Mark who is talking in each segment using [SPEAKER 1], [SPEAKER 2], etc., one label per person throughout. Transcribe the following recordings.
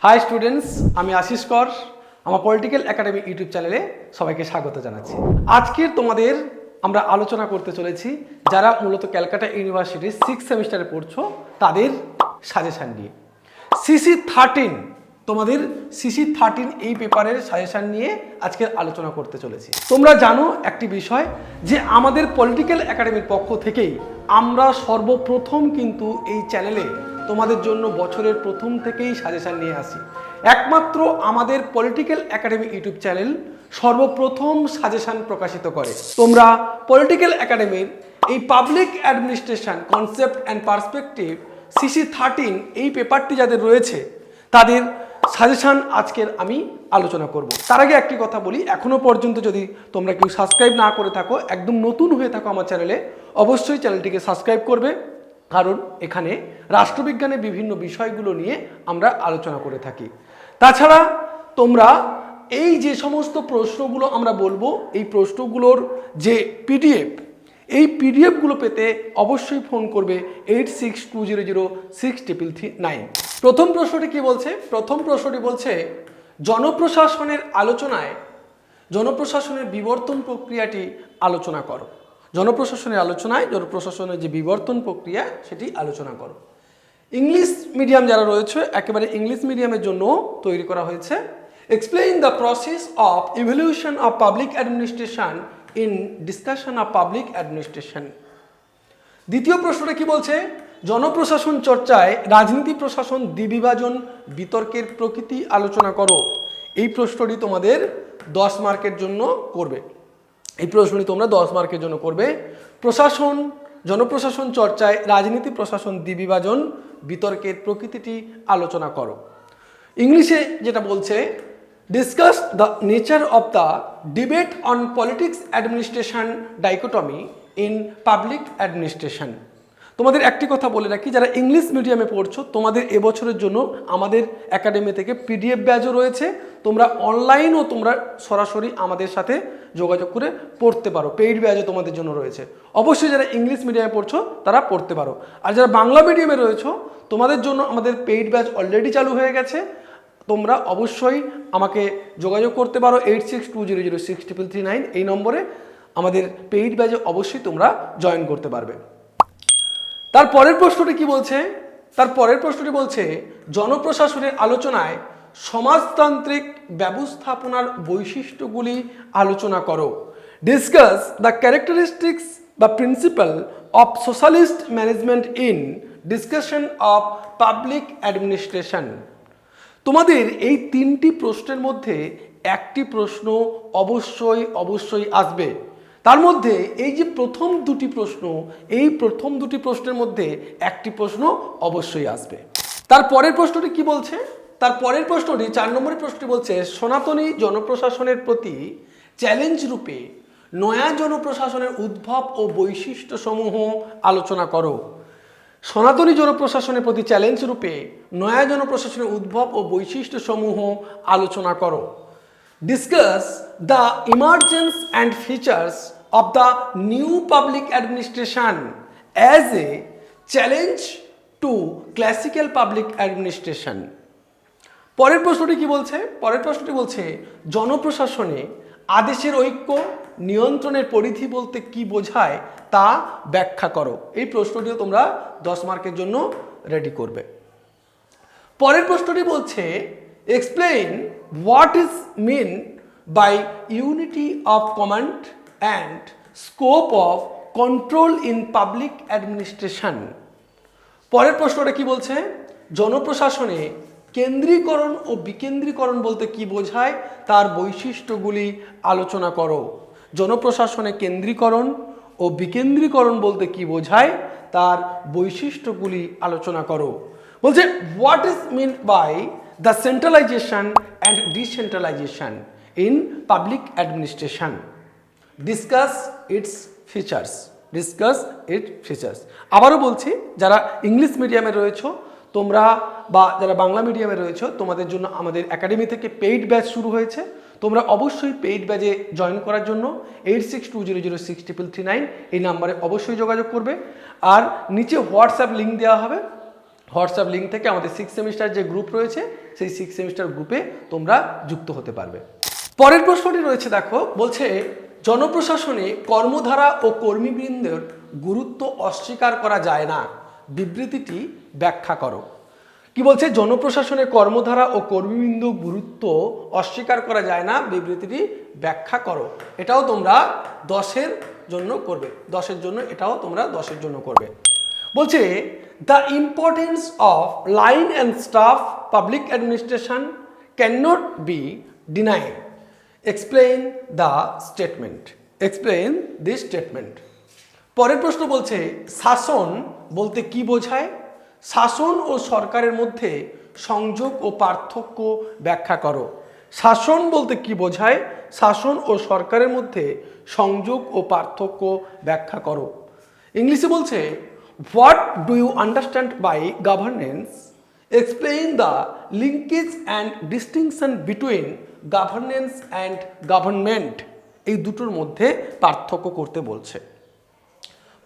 [SPEAKER 1] High students, আমি আশিস কর। আমার পলিটিক্যাল একাডেমি ইউটিউব চ্যানেলে সবাইকে স্বাগত জানাচ্ছি। আজকের তোমাদের আমরা আলোচনা করতে চলেছি যারা মূলত ক্যালকাটা ইউনিভার্সিটির 6th সেমিস্টারে পড়ছো তাদের সাজেশান নিয়ে। CC13 তোমাদের CC13 এই পেপারের সাজেশান নিয়ে আজকের আলোচনা করতে চলেছি। তোমরা জানো একটি বিষয় যে আমাদের পলিটিক্যাল একাডেমির পক্ষ থেকেই আমরা সর্বপ্রথম কিন্তু এই চ্যানেলে তোমাদের জন্য বছরের প্রথম থেকেই সাজেশান নিয়ে আসি। একমাত্র আমাদের পলিটিক্যাল একাডেমি ইউটিউব চ্যানেল সর্বপ্রথম সাজেশান প্রকাশিত করে। তোমরা পলিটিক্যাল একাডেমির এই public administration concept and perspective CC13 এই পেপারটি যাদের রয়েছে তাদের সাজেশান আজকের আমি আলোচনা করব। তার আগে একটি কথা বলি, এখনো পর্যন্ত যদি তোমরা কেউ সাবস্ক্রাইব না করে থাকো, একদম নতুন হয়ে থাকো আমার চ্যানেলে, অবশ্যই চ্যানেলটিকে সাবস্ক্রাইব করবে, কারণ এখানে রাষ্ট্রবিজ্ঞানের বিভিন্ন বিষয়গুলো নিয়ে আমরা আলোচনা করে থাকি। তাছাড়া তোমরা এই যে সমস্ত প্রশ্নগুলো আমরা বলবো, এই প্রশ্নগুলোর যে পিডিএফ, এই পিডিএফগুলো পেতে অবশ্যই ফোন করবে 8620063339। প্রথম প্রশ্নটি কি বলছে? প্রথম প্রশ্নটি বলছে জনপ্রশাসনের আলোচনায় জনপ্রশাসনের বিবর্তন প্রক্রিয়াটি আলোচনা করো। জনপ্রশাসনের আলোচনায় জনপ্রশাসনের যে বিবর্তন প্রক্রিয়া সেটি আলোচনা করো। ইংলিশ মিডিয়াম যারা রয়েছে একেবারে ইংলিশ মিডিয়ামের জন্য তৈরি করা হয়েছে। Explain the process of evolution of public administration in discussion of public administration. দ্বিতীয় প্রশ্নটা কি বলছে? জনপ্রশাসন চর্চায় রাজনীতি প্রশাসন দ্বিবিভাজন বিতর্কের প্রকৃতি আলোচনা করো। এই প্রশ্নটি তোমাদের 10 মার্কের জন্য করবে। এই প্রশ্নটি তোমরা 10 মার্কের জন্য করবে। জনপ্রশাসন চর্চায় রাজনীতি প্রশাসন দ্বিবিভাজন বিতর্কের প্রকৃতিটি আলোচনা করো। ইংলিশে যেটা বলছে, discuss the nature of the debate on politics administration dichotomy in public administration. তোমাদের একটি কথা বলে রাখি, যারা ইংলিশ মিডিয়ামে পড়ছো তোমাদের এবছরের জন্য আমাদের একাডেমি থেকে পিডিএফ ব্যাচও রয়েছে। তোমরা অনলাইন ও তোমরা সরাসরি আমাদের সাথে যোগাযোগ করে পড়তে পারো। পেইড ব্যাচও তোমাদের জন্য রয়েছে। অবশ্যই যারা ইংলিশ মিডিয়ামে পড়ছো তারা পড়তে পারো। আর যারা বাংলা মিডিয়ামে রয়েছো তোমাদের জন্য আমাদের পেইড ব্যাচ অলরেডি চালু হয়ে গেছে। তোমরা অবশ্যই আমাকে যোগাযোগ করতে পারো 8620063339 এই নম্বরে। আমাদের পেইড ব্যাচে অবশ্যই তোমরা জয়েন করতে পারবে। তার পরের প্রশ্নটি কি বলছে? তার পরের প্রশ্নটি বলছে জনপ্রশাসনের আলোচনায় সমাজতান্ত্রিক ব্যবস্থাপনার বৈশিষ্ট্যগুলি আলোচনা করো। ডিসকাস দ্য ক্যারেক্টারিস্টিক্স বা principal of socialist management in discussion of public administration. তোমাদের এই 3টি প্রশ্নের মধ্যে একটি প্রশ্ন অবশ্যই আসবে। তার মধ্যে এই যে প্রথম দুটি প্রশ্ন, এই প্রথম দুটি প্রশ্নের মধ্যে একটি প্রশ্ন অবশ্যই আসবে। তার পরের প্রশ্নটি কি বলছে? তার পরের প্রশ্নটি 4 নম্বরের প্রশ্নটি বলছে সনাতনী জনপ্রশাসনের প্রতি চ্যালেঞ্জ রূপে নয়া জনপ্রশাসনের উদ্ভব ও বৈশিষ্ট্যসমূহ আলোচনা করো। সনাতনী জনপ্রশাসনের প্রতি চ্যালেঞ্জ রূপে নয়া জনপ্রশাসনের উদ্ভব ও বৈশিষ্ট্যসমূহ আলোচনা করো। Discuss the emergence and features of the new public administration as a challenge to classical public administration. পরের প্রশ্নটি কি বলছে? পরের প্রশ্নটি বলছে জনপ্রশাসনে আদেশের ঐক্য নিয়ন্ত্রণের পরিধি বলতে কি বোঝায় তা ব্যাখ্যা করো। এই প্রশ্নটিও তোমরা 10 মার্কের জন্য রেডি করবে। পরের প্রশ্নটি বলছে explain what is mean by unity of command and scope of control in public administration. পরের প্রশ্নটা কি বলছে? জনপ্রশাসনে কেন্দ্রীকরণ ও বিকেন্দ্রীকরণ বলতে কি বোঝায় তার বৈশিষ্ট্যগুলি আলোচনা করো। জনপ্রশাসনে কেন্দ্রীকরণ ও বিকেন্দ্রীকরণ বলতে কি বোঝায় তার বৈশিষ্ট্যগুলি আলোচনা করো। বলছে what is mean by the centralization and decentralization in public administration. Discuss its features. Discuss its features. আবারও বলছি, যারা ইংলিশ মিডিয়ামে রয়েছো তোমরা বা যারা বাংলা মিডিয়ামে রয়েছো তোমাদের জন্য আমাদের একাডেমি থেকে পেইড ব্যাচ শুরু হয়েছে। তোমরা অবশ্যই পেইড ব্যাচে জয়েন করার জন্য 8620063339 এই নাম্বারে অবশ্যই যোগাযোগ করবে। আর নিচে হোয়াটসঅ্যাপ লিঙ্ক দেওয়া হবে, হোয়াটসঅ্যাপ লিঙ্ক থেকে আমাদের 6 সেমিস্টার যে গ্রুপ রয়েছে সেই 6 সেমিস্টার গ্রুপে তোমরা যুক্ত হতে পারবে। পরের প্রশ্নটি রয়েছে, দেখো বলছে জনপ্রশাসনে কর্মধারা ও কর্মীবৃন্দের গুরুত্ব অস্বীকার করা যায় না, বিবৃতিটি ব্যাখ্যা করো। কি বলছে, জনপ্রশাসনে কর্মধারা ও কর্মীবৃন্দ গুরুত্ব অস্বীকার করা যায় না, বিবৃতিটি ব্যাখ্যা করো। এটাও তোমরা 10-এর জন্য করবে, 10-এর জন্য, এটাও তোমরা 10-এর জন্য করবে। বলছে the importance of line and staff public administration can not be denied, explain the statement, explain this statement. পরের প্রশ্ন বলছে শাসন বলতে কি বোঝায়, শাসন ও সরকারের মধ্যে সংযোগ ও পার্থক্য ব্যাখ্যা করো। শাসন বলতে কি বোঝায়, শাসন ও সরকারের মধ্যে সংযোগ ও পার্থক্য ব্যাখ্যা করো। ইংলিশে বলছে what do you understand by governance, explain the linkage and distinction between governance and government, এই দুটোর মধ্যে পার্থক্য করতে বলছে।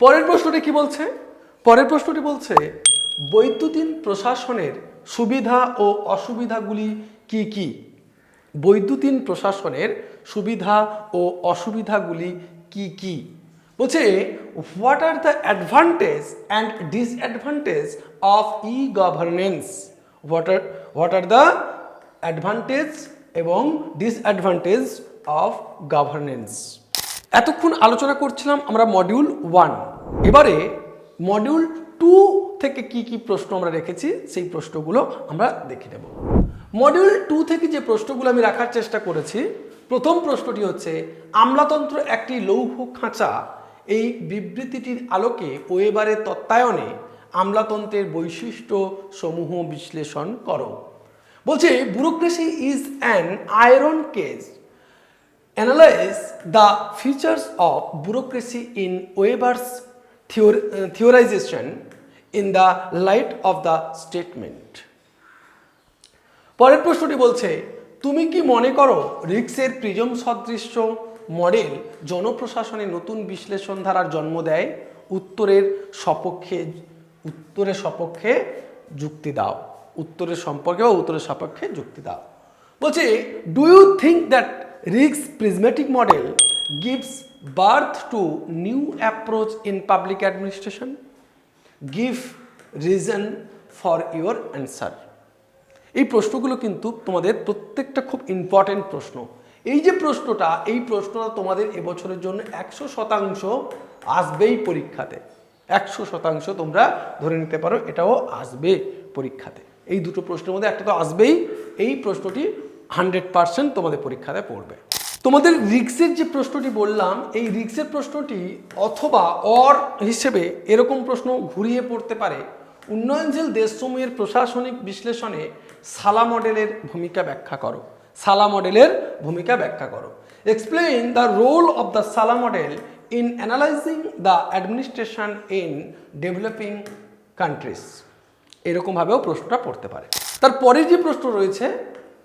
[SPEAKER 1] পরের প্রশ্নটি কি বলছে, পরের প্রশ্নটি বলছে বৈদ্যুতিন প্রশাসনের সুবিধা ও অসুবিধাগুলি কি কি, বৈদ্যুতিন প্রশাসনের সুবিধা ও অসুবিধাগুলি কি কি। বলছে what are the advantage and disadvantage of E governance, what are the advantage এবং ডিসঅ্যাডভান্টেজ অফ গভর্নেন্স। এতক্ষণ আলোচনা করছিলাম আমরা মডিউল 1, এবারে মডিউল 2 থেকে কি কি প্রশ্ন আমরা রেখেছি সেই প্রশ্নগুলো আমরা দেখে নেব। মডিউল 2 থেকে যে প্রশ্নগুলো আমি রাখার চেষ্টা করেছি, প্রথম প্রশ্নটি হচ্ছে আমলাতন্ত্র একটি লৌহ খাঁচা, এই বিবৃতিটির আলোকে ওয়েবারের তত্ত্বায়নে আমলাতন্ত্রের বৈশিষ্ট্য সমূহ বিশ্লেষণ করো। বলছে bureaucracy is an iron cage, analyze the features of bureaucracy in Weber's theorization in the light of the statement. পরের প্রশ্নটি বলছে তুমি কি মনে করো রিক্সের প্রিজম সদৃশ্য মডেল জনপ্রশাসনে নতুন বিশ্লেষণ ধারার জন্ম দেয়, উত্তরের সপক্ষে যুক্তি দাও, উত্তরের সম্পর্কে বা উত্তরের সপক্ষে যুক্তি দাও। বলছে do you think that Riggs prismatic model gives birth to new approach in public administration? Give reason for your answer. এই প্রশ্নগুলো কিন্তু তোমাদের প্রত্যেকটা খুব ইম্পর্টেন্ট প্রশ্ন। এই যে প্রশ্নটা, এই প্রশ্নটা তোমাদের এবছরের জন্য 100% আসবেই পরীক্ষাতে, 100% তোমরা ধরে নিতে পারো এটাও আসবে পরীক্ষাতে। এই দুটো প্রশ্নের মধ্যে একটা তো আসবেই, এই প্রশ্নটি 100% তোমাদের পরীক্ষাতে পড়বে। তোমাদের রিক্সের যে প্রশ্নটি বললাম, এই রিক্সের প্রশ্নটি অথবা অর হিসেবে এরকম প্রশ্ন ঘুরিয়ে পড়তে পারে, উন্নয়নশীল দেশসমূহের প্রশাসনিক বিশ্লেষণে সালা মডেলের ভূমিকা ব্যাখ্যা করো, সালা মডেলের ভূমিকা ব্যাখ্যা করো। Explain the role of the sala model in analysing the administration in developing countries, এরকমভাবেও প্রশ্নটা পড়তে পারে। তারপরের যে প্রশ্ন রয়েছে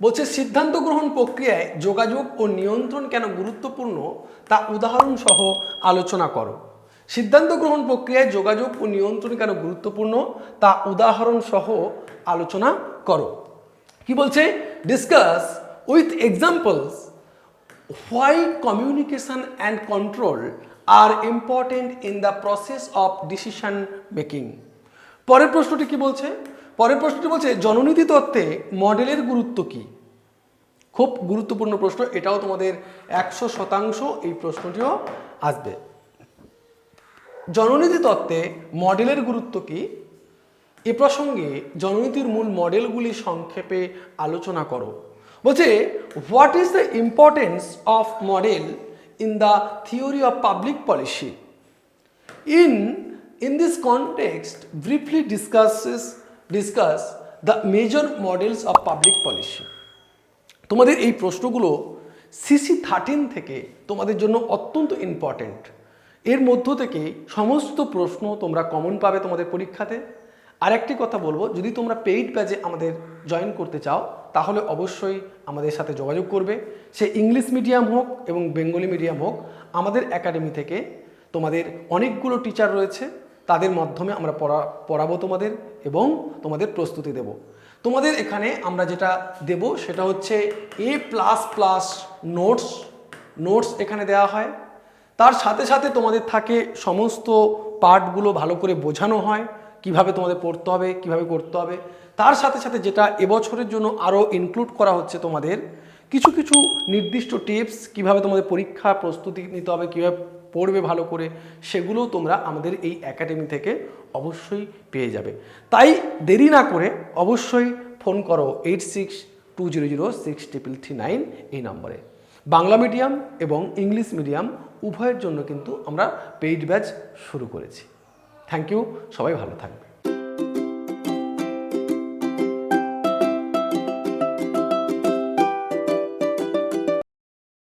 [SPEAKER 1] বলছে সিদ্ধান্ত গ্রহণ প্রক্রিয়ায় যোগাযোগ ও নিয়ন্ত্রণ কেন গুরুত্বপূর্ণ তা উদাহরণ সহ আলোচনা করো। সিদ্ধান্ত গ্রহণ প্রক্রিয়ায় যোগাযোগ ও নিয়ন্ত্রণ কেন গুরুত্বপূর্ণ তা উদাহরণ সহ আলোচনা করো। কি বলছে discuss with examples why communication and control are important in the process of decision making. পরের প্রশ্নটি কি বলছে, পরের প্রশ্নটি বলছে জননীতি তত্ত্বে মডেলের গুরুত্ব কি। খুব গুরুত্বপূর্ণ প্রশ্ন, এটাও তোমাদের 100% এই প্রশ্নটিও আসবে। জননীতি তত্ত্বে মডেলের গুরুত্ব কি, এ প্রসঙ্গে জননীতির মূল মডেলগুলি সংক্ষেপে আলোচনা করো। বলছে what is the importance of model in the theory of public policy. In this context, briefly discuss the major models of public policy. তোমাদের এই প্রশ্নগুলো সিসি 13 থেকে তোমাদের জন্য অত্যন্ত ইম্পর্টেন্ট। এর মধ্য থেকে সমস্ত প্রশ্ন তোমরা কমন পাবে তোমাদের পরীক্ষাতে। আরেকটি কথা বলবো, যদি তোমরা পেইড ব্যাচে আমাদের জয়েন করতে চাও তাহলে অবশ্যই আমাদের সাথে যোগাযোগ করবে। সে ইংলিশ মিডিয়াম হোক এবং বেঙ্গলি মিডিয়াম হোক, আমাদের একাডেমি থেকে তোমাদের অনেকগুলো টিচার রয়েছে তাদের মাধ্যমে আমরা পড়াবো তোমাদের এবং তোমাদের প্রস্তুতি দেব। তোমাদের এখানে আমরা যেটা দেব সেটা হচ্ছে A++ নোটস এখানে দেওয়া হয়। তার সাথে সাথে তোমাদের থাকে সমস্ত পার্টগুলো ভালো করে বোঝানো হয়, কিভাবে তোমাদের পড়তে হবে, কিভাবে করতে হবে। তার সাথে সাথে যেটা এবছরের জন্য আরও ইনক্লুড করা হচ্ছে তোমাদের কিছু কিছু নির্দিষ্ট টিপস, কিভাবে তোমাদের পরীক্ষা প্রস্তুতি নিতে হবে, কীভাবে পড়বে ভালো করে, সেগুলোও তোমরা আমাদের এই একাডেমি থেকে অবশ্যই পেয়ে যাবে। তাই দেরি না করে অবশ্যই ফোন করো 8620063339 এই নম্বরে। বাংলা মিডিয়াম এবং ইংলিশ মিডিয়াম উভয়ের জন্য কিন্তু আমরা পেইড ব্যাচ শুরু করেছি। থ্যাংক ইউ, সবাই ভালো থাকবে।